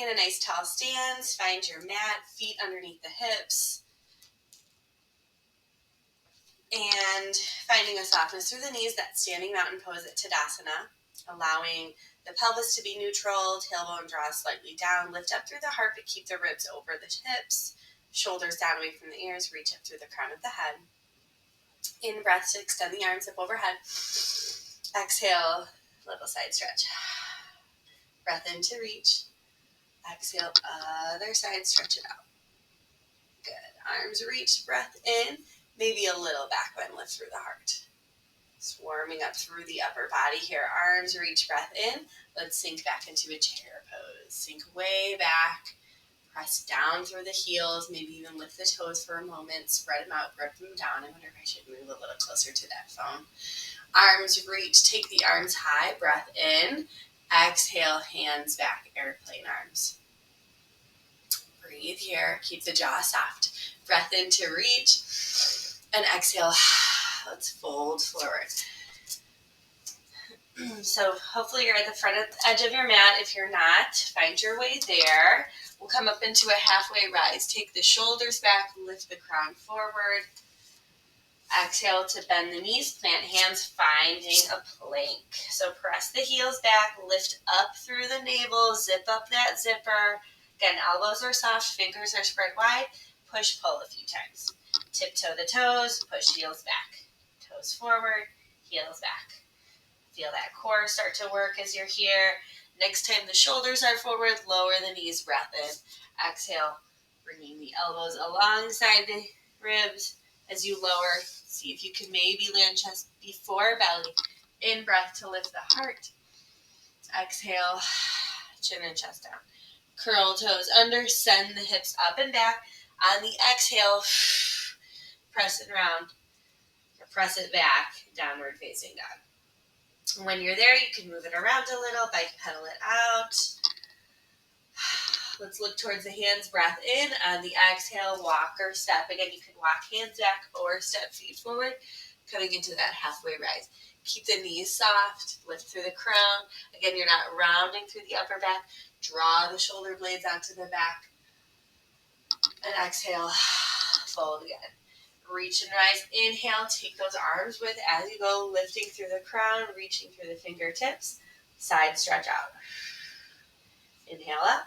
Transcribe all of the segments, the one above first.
In a nice tall stance, find your mat, feet underneath the hips, and finding a softness through the knees, that standing mountain pose at Tadasana, allowing the pelvis to be neutral, tailbone draws slightly down, lift up through the heart, but keep the ribs over the hips, shoulders down away from the ears, reach up through the crown of the head. In breath to extend the arms up overhead. Exhale, little side stretch. Breath in to reach. Exhale, other side, stretch it out. Good. Arms reach, breath in. Maybe a little back bend, lift through the heart. Just warming up through the upper body here. Arms reach, breath in. Let's sink back into a chair pose. Sink way back. Press down through the heels. Maybe even lift the toes for a moment. Spread them out, grip them down. I wonder if I should move a little closer to that phone. Arms reach. Take the arms high. Breath in. Exhale, hands back, airplane arms. Breathe here. Keep the jaw soft. Breath in to reach. And exhale. Let's fold forward. So hopefully you're at the front edge of your mat. If you're not, find your way there. We'll come up into a halfway rise. Take the shoulders back, lift the crown forward. Exhale to bend the knees, plant hands, finding a plank. So press the heels back, lift up through the navel, zip up that zipper. Again, elbows are soft, fingers are spread wide. Push, pull a few times. Tiptoe the toes, push heels back. Toes forward, heels back. Feel that core start to work as you're here. Next time the shoulders are forward, lower the knees, breath in. Exhale, bringing the elbows alongside the ribs. As you lower, see if you can maybe land chest before belly. In breath to lift the heart. Exhale, chin and chest down. Curl toes under, send the hips up and back. On the exhale, press it around, or press it back, downward facing dog. When you're there, you can move it around a little, bike pedal it out. Let's look towards the hands, breath in. On the exhale, walk or step. Again, you can walk hands back or step feet forward, coming into that halfway rise. Keep the knees soft, lift through the crown. Again, you're not rounding through the upper back. Draw the shoulder blades out to the back. And exhale, fold again. Reach and rise. Inhale, take those arms with as you go, lifting through the crown, reaching through the fingertips. Side stretch out. Inhale up.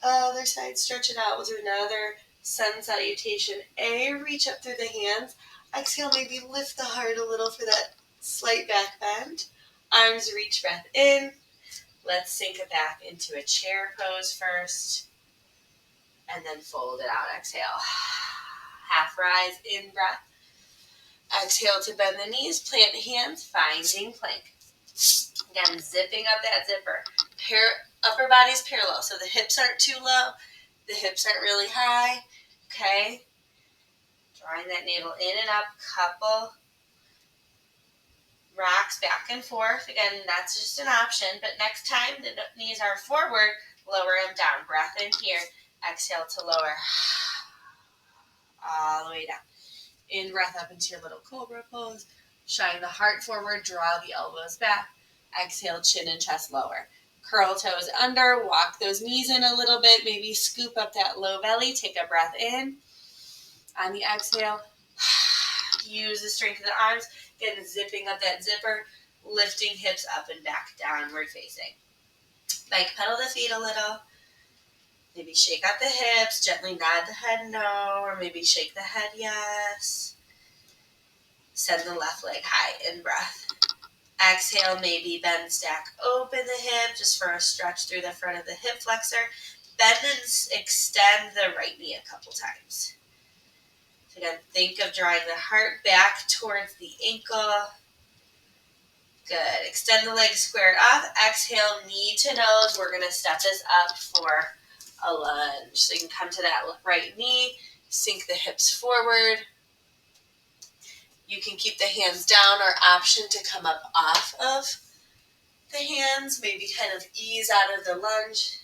Other side, stretch it out. We'll do another sun salutation. A, reach up through the hands. Exhale, maybe lift the heart a little for that slight back bend. Arms reach, breath in. Let's sink it back into a chair pose first. And then fold it out. Exhale. Half rise, in breath. Exhale to bend the knees, plant hands, finding plank. Again, zipping up that zipper. Upper body's parallel, so the hips aren't too low, the hips aren't really high, okay? Drawing that navel in and up, couple rocks back and forth. Again, that's just an option, but next time the knees are forward, lower them down. Breath in here, exhale to lower. All the way down. In breath up into your little cobra pose. Shine the heart forward, draw the elbows back. Exhale, chin and chest lower. Curl toes under, walk those knees in a little bit, maybe scoop up that low belly, take a breath in. On the exhale, use the strength of the arms, again, zipping up that zipper, lifting hips up and back, downward facing. Bike pedal the feet a little. Maybe shake out the hips, gently nod the head no, or maybe shake the head yes. Send the left leg high, in breath. Exhale, maybe bend, stack, open the hip just for a stretch through the front of the hip flexor. Bend and extend the right knee a couple times. So again, think of drawing the heart back towards the ankle. Good. Extend the legs squared off. Exhale, knee to nose. We're going to step this up for a lunge. So you can come to that right knee, sink the hips forward. You can keep the hands down or option to come up off of the hands, maybe kind of ease out of the lunge.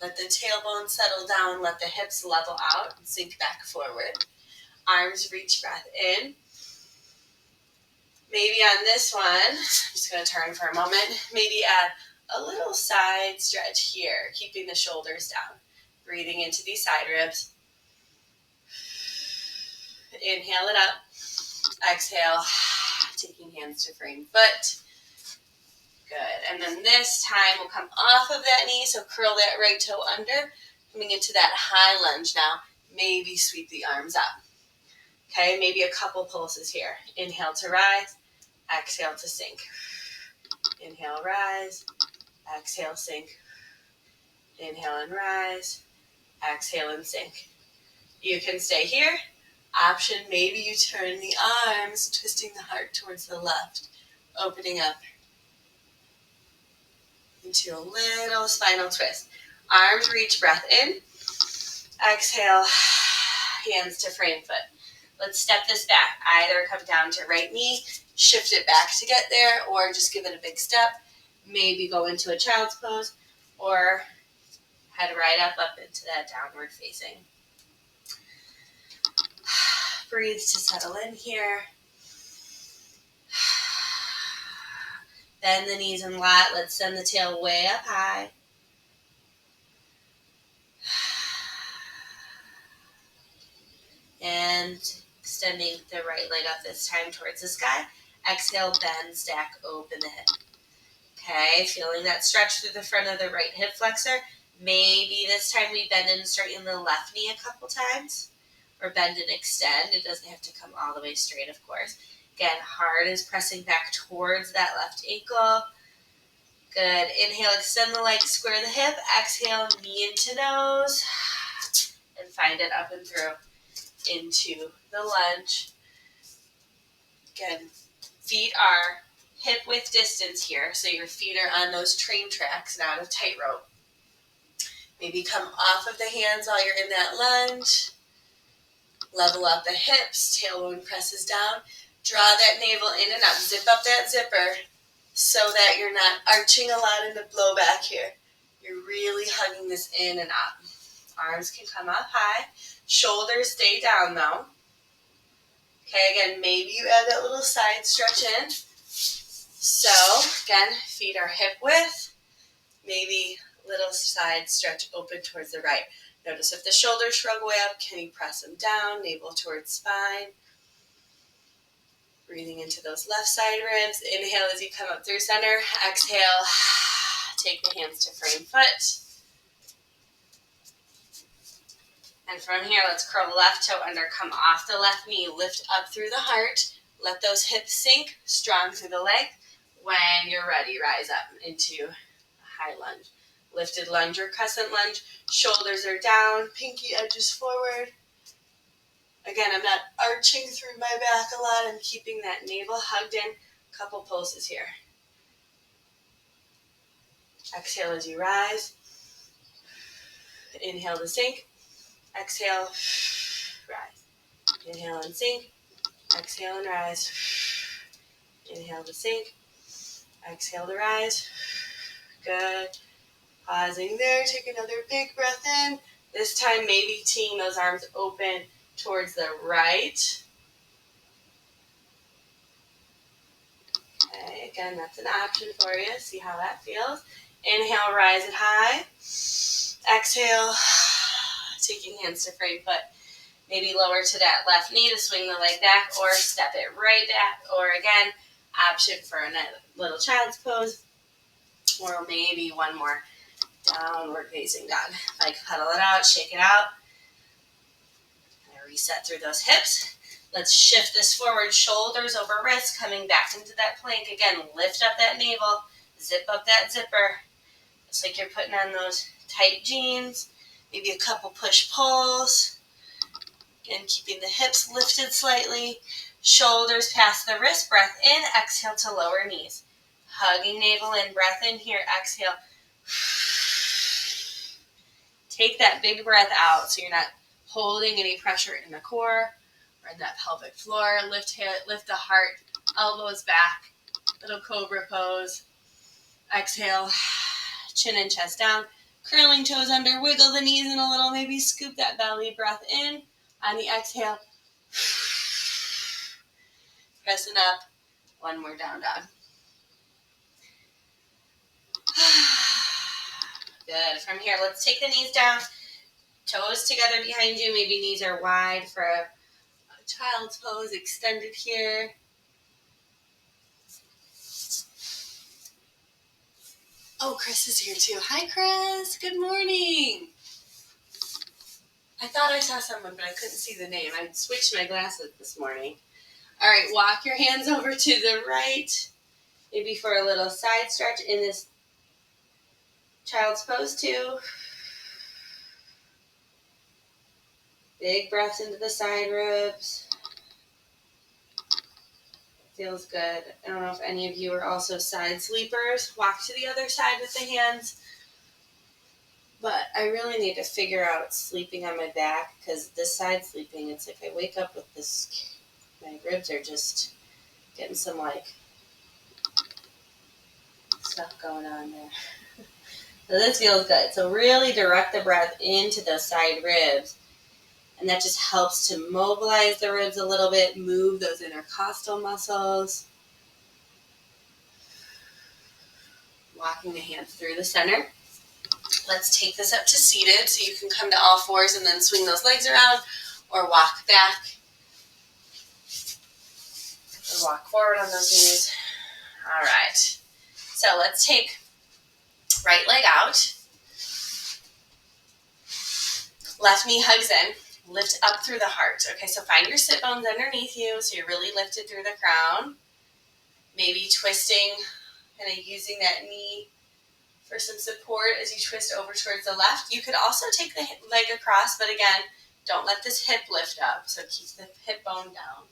Let the tailbone settle down, let the hips level out and sink back forward. Arms reach, breath in. Maybe on this one, I'm just going to turn for a moment, maybe add a little side stretch here, keeping the shoulders down. Breathing into these side ribs. Inhale it up. Exhale, taking hands to frame foot. Good. And then this time we'll come off of that knee, so curl that right toe under. Coming into that high lunge now. Maybe sweep the arms up. Okay, maybe a couple pulses here. Inhale to rise. Exhale to sink. Inhale, rise. Exhale, sink. Inhale and rise. Exhale and sink. You can stay here. Option, maybe you turn the arms, twisting the heart towards the left, opening up into a little spinal twist. Arms reach, breath in. Exhale, hands to frame foot. Let's step this back. Either come down to right knee, shift it back to get there, or just give it a big step. Maybe go into a child's pose, or head right up into that downward facing. Breathe to settle in here. Bend the knees and lat. Let's send the tail way up high. And extending the right leg up this time towards the sky. Exhale, bend, stack, open the hip. Okay, feeling that stretch through the front of the right hip flexor. Maybe this time we bend and straighten the left knee a couple times. Or bend and extend. It doesn't have to come all the way straight, of course. Again, heart is pressing back towards that left ankle. Good. Inhale, extend the leg, square the hip. Exhale, knee into nose. And find it up and through into the lunge. Again, feet are hip width distance here. So your feet are on those train tracks, not a tightrope. Maybe come off of the hands while you're in that lunge. Level up the hips, tailbone presses down. Draw that navel in and up. Zip up that zipper so that you're not arching a lot in the blowback here. You're really hugging this in and up. Arms can come up high. Shoulders stay down though. Okay, again, maybe you add that little side stretch in. So, again, feet are hip width. Maybe little side stretch open towards the right. Notice if the shoulders shrug way up, can you press them down, navel towards spine. Breathing into those left side ribs. Inhale as you come up through center. Exhale, take the hands to frame foot. And from here, let's curl the left toe under, come off the left knee, lift up through the heart. Let those hips sink, strong through the leg. When you're ready, rise up into a high lunge. Lifted lunge or crescent lunge. Shoulders are down, pinky edges forward. Again, I'm not arching through my back a lot. I'm keeping that navel hugged in. Couple pulses here. Exhale as you rise. Inhale to sink. Exhale, rise. Inhale and sink. Exhale and rise. Inhale to sink. Exhale to rise. Good. Pausing there. Take another big breath in. This time, maybe teeing those arms open towards the right. Okay, again, that's an option for you. See how that feels. Inhale, rise it high. Exhale, taking hands to frame foot. Maybe lower to that left knee to swing the leg back, or step it right back, or again, option for a little child's pose, or maybe one more downward facing dog. Like pedal it out, shake it out. Reset through those hips. Let's shift this forward, shoulders over wrists, coming back into that plank. Again, lift up that navel, zip up that zipper. It's like you're putting on those tight jeans. Maybe a couple push-pulls. Again, keeping the hips lifted slightly. Shoulders past the wrist, breath in, exhale to lower knees. Hugging navel in, breath in here, exhale. Take that big breath out so you're not holding any pressure in the core or in that pelvic floor. Lift the heart, elbows back, little cobra pose. Exhale, chin and chest down. Curling toes under, wiggle the knees in a little, maybe scoop that belly, breath in. On the exhale, pressing up. One more down dog. Good. From here, let's take the knees down, toes together behind you. Maybe knees are wide for a child's pose, extended here. Oh, Chris is here too. Hi, Chris. Good morning. I thought I saw someone, but I couldn't see the name. I switched my glasses this morning. All right, walk your hands over to the right, maybe for a little side stretch in this child's pose too. Big breaths into the side ribs. Feels good. I don't know if any of you are also side sleepers. Walk to the other side with the hands. But I really need to figure out sleeping on my back, because this side sleeping, it's like I wake up with this, my ribs are just getting some like stuff going on there. So this feels good. So really direct the breath into the side ribs. And that just helps to mobilize the ribs a little bit, move those intercostal muscles. Walking the hands through the center. Let's take this up to seated, so you can come to all fours and then swing those legs around, or walk back, or walk forward on those knees. All right. So let's take right leg out. Left knee hugs in. Lift up through the heart. Okay, so find your sit bones underneath you, so you're really lifted through the crown. Maybe twisting, kind of using that knee for some support as you twist over towards the left. You could also take the leg across, but again, don't let this hip lift up, so keep the hip bone down.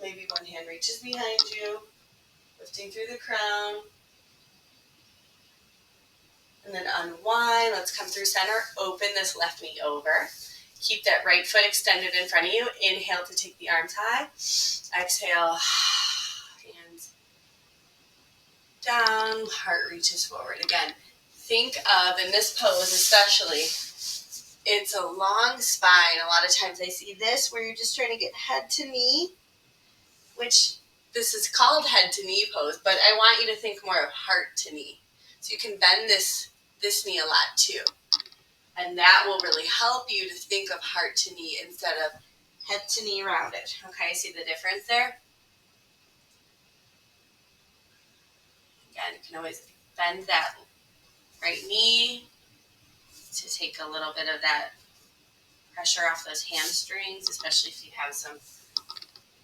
Maybe one hand reaches behind you, lifting through the crown. And then unwind. Let's come through center. Open this left knee over. Keep that right foot extended in front of you. Inhale to take the arms high. Exhale. Hands down. Heart reaches forward. Again, think of, in this pose especially, it's a long spine. A lot of times I see this where you're just trying to get head to knee, which this is called head to knee pose, but I want you to think more of heart to knee. So you can bend this knee a lot too. And that will really help you to think of heart to knee instead of head to knee rounded. Okay, see the difference there? Again, you can always bend that right knee to take a little bit of that pressure off those hamstrings, especially if you have some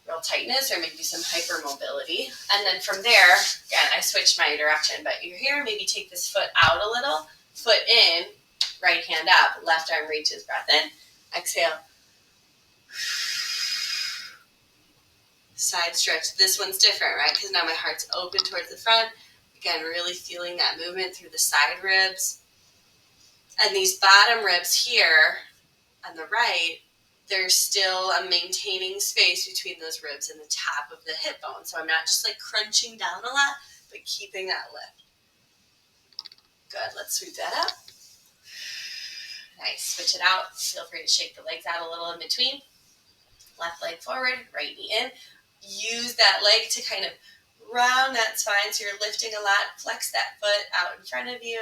real tightness or maybe some hypermobility. And then from there, again, I switched my direction, but you're here, maybe take this foot out a little, foot in, right hand up, left arm reaches, breath in, exhale. Side stretch. This one's different, right? Because now my heart's open towards the front. Again, really feeling that movement through the side ribs. And these bottom ribs here on the right, there's still a maintaining space between those ribs and the top of the hip bone. So I'm not just like crunching down a lot, but keeping that lift. Good. Let's sweep that up. Nice. Switch it out. Feel free to shake the legs out a little in between. Left leg forward, right knee in. Use that leg to kind of round that spine, so you're lifting a lot. Flex that foot out in front of you.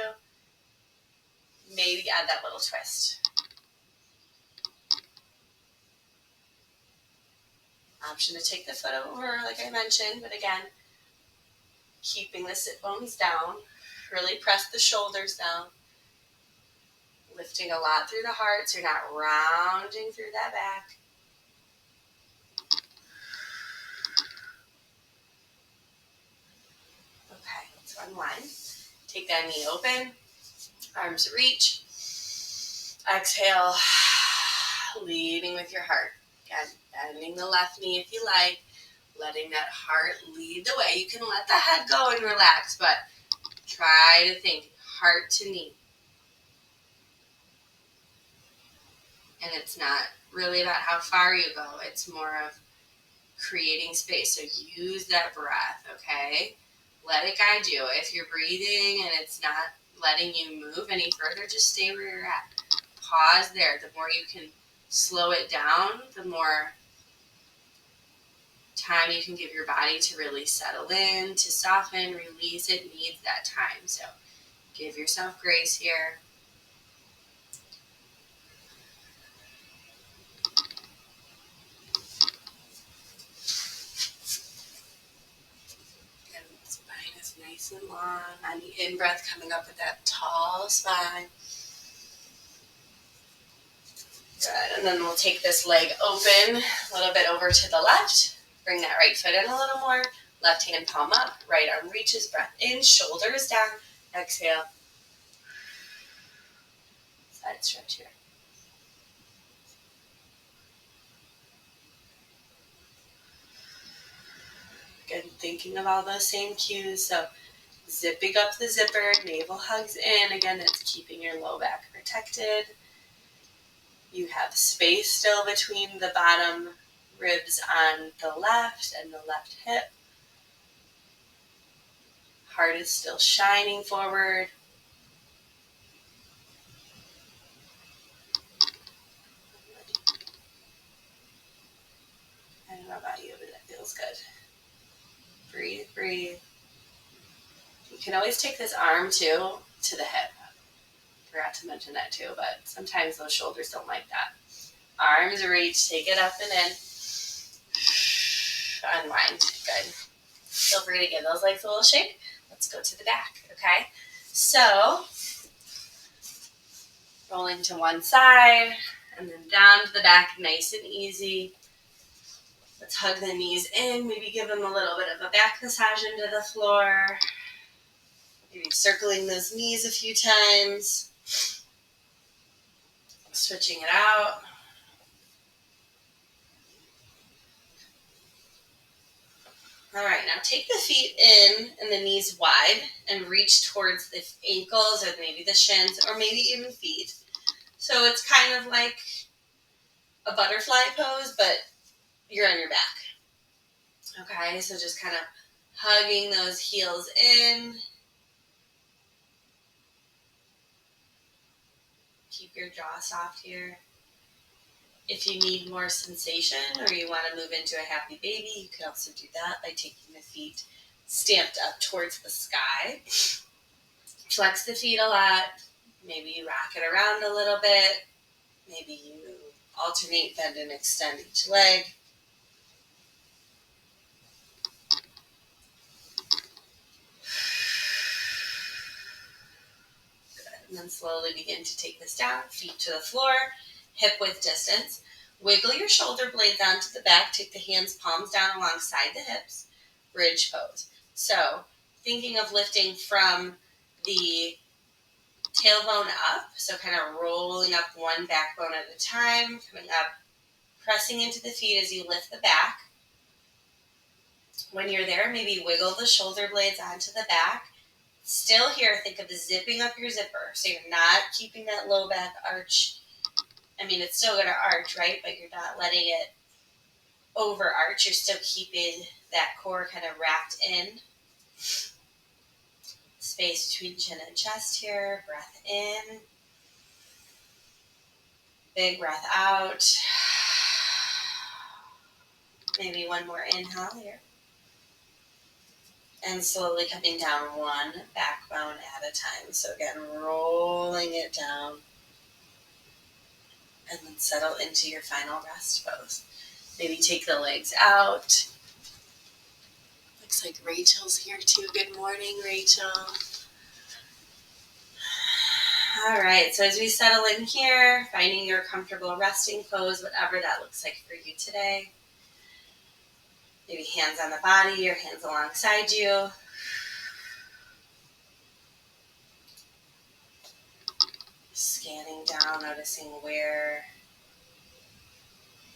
Maybe add that little twist. Option to take the foot over, like I mentioned, but again, keeping the sit bones down. Really press the shoulders down. Lifting a lot through the heart, so you're not rounding through that back. Okay, let's unwind. Take that knee open. Arms reach. Exhale, leading with your heart. Again, bending the left knee if you like. Letting that heart lead the way. You can let the head go and relax, but try to think heart to knee. And it's not really about how far you go. It's more of creating space. So use that breath, okay? Let it guide you. If you're breathing and it's not letting you move any further, just stay where you're at. Pause there. The more you can slow it down, the more time you can give your body to really settle in, to soften, release. It needs that time. So Give yourself grace here. And the spine is nice and long. On the in-breath, coming up with that tall spine. Good. And then we'll take this leg open a little bit over to the left. Bring that right foot in a little more. Left hand palm up. Right arm reaches. Breath in. Shoulders down. Exhale. Side stretch here. Good. Thinking of all those same cues. So zipping up the zipper. Navel hugs in. Again, it's keeping your low back protected. You have space still between the bottom ribs on the left and the left hip. Heart is still shining forward. I don't know about you, but that feels good. Breathe, breathe. You can always take this arm too to the hip. Forgot to mention that too, but sometimes those shoulders don't like that. Arms reach, take it up and in. Unwind. Good. Feel free to give those legs a little shake. Let's go to the back, okay? So, rolling to one side and then down to the back, nice and easy. Let's hug the knees in, maybe give them a little bit of a back massage into the floor. Maybe circling those knees a few times. Switching it out. All right, now take the feet in and the knees wide and reach towards the ankles or maybe the shins or maybe even feet. So it's kind of like a butterfly pose, but you're on your back. Okay, so just kind of hugging those heels in. Keep your jaw soft here. If you need more sensation or you want to move into a happy baby, you can also do that by taking the feet stamped up towards the sky. Flex the feet a lot. Maybe you rock it around a little bit. Maybe you alternate, bend, and extend each leg. And then slowly begin to take this down. Feet to the floor, hip width distance. Wiggle your shoulder blades onto the back. Take the hands, palms down alongside the hips. Bridge pose. So thinking of lifting from the tailbone up. So kind of rolling up one backbone at a time. Coming up, pressing into the feet as you lift the back. When you're there, maybe wiggle the shoulder blades onto the back. Still here, think of zipping up your zipper. So you're not keeping that low back arch. I mean, it's still going to arch, right? But you're not letting it overarch. You're still keeping that core kind of wrapped in. Space between chin and chest here. Breath in. Big breath out. Maybe one more inhale here. And slowly coming down one backbone at a time. So again, rolling it down. And then settle into your final rest pose. Maybe take the legs out. Looks like Rachel's here too. Good morning, Rachel. All right, so as we settle in here, finding your comfortable resting pose, whatever that looks like for you today. Maybe hands on the body, your hands alongside you. Scanning down, noticing where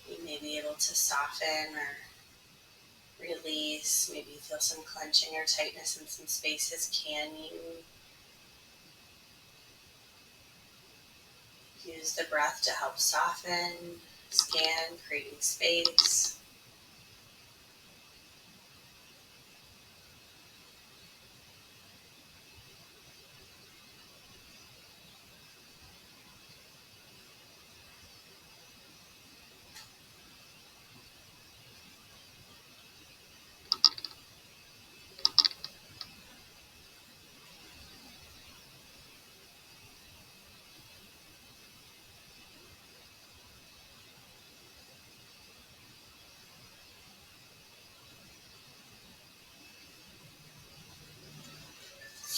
you may be able to soften or release. Maybe you feel some clenching or tightness in some spaces. Can you use the breath to help soften, scan, creating space?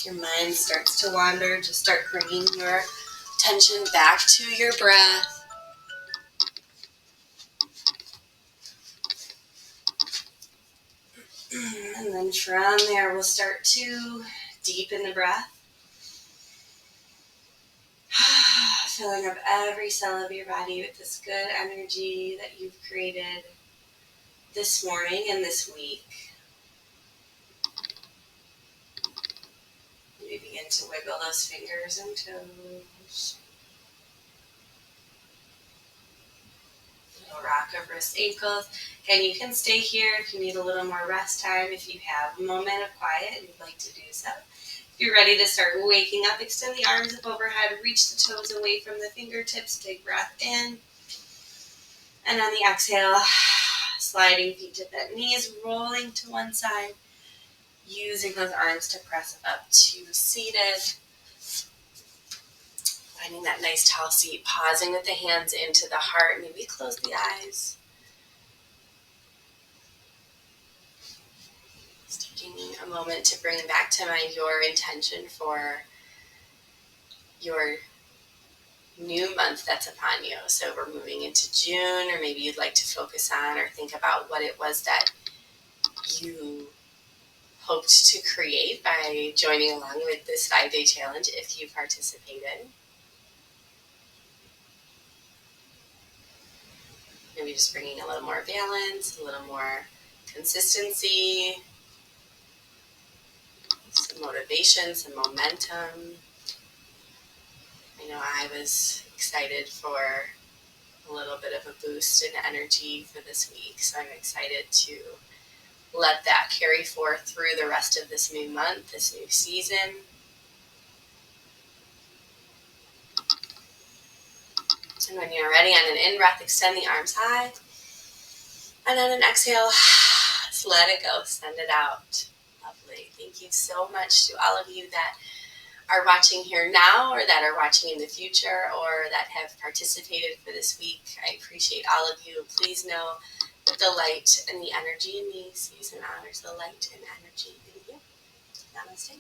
If your mind starts to wander, just start bringing your attention back to your breath. And then from there, we'll start to deepen the breath. Filling up every cell of your body with this good energy that you've created this morning and this week. Maybe begin to wiggle those fingers and toes. Little rock of wrists, ankles. Again, you can stay here if you need a little more rest time. If you have a moment of quiet and you'd like to do so. If you're ready to start waking up, extend the arms up overhead, reach the toes away from the fingertips, take breath in. And on the exhale, sliding feet to bent knees, rolling to one side, using those arms to press up to seated. Finding that nice tall seat, pausing with the hands into the heart, maybe close the eyes. Just taking a moment to bring back to mind your intention for your new month that's upon you. So we're moving into June, or maybe you'd like to focus on or think about what it was that you hoped to create by joining along with this 5-day challenge if you participated. Maybe just bringing a little more balance, a little more consistency, some motivation, some momentum. I know I was excited for a little bit of a boost in energy for this week, so I'm excited to let that carry forth through the rest of this new month, this new season. And when you're ready, on an in-breath, extend the arms high. And on an exhale, just let it go, send it out. Lovely. Thank you so much to all of you that are watching here now, or that are watching in the future, or that have participated for this week. I appreciate all of you. Please know that the light and the energy in me sees and honors the light and energy in you. Namaste.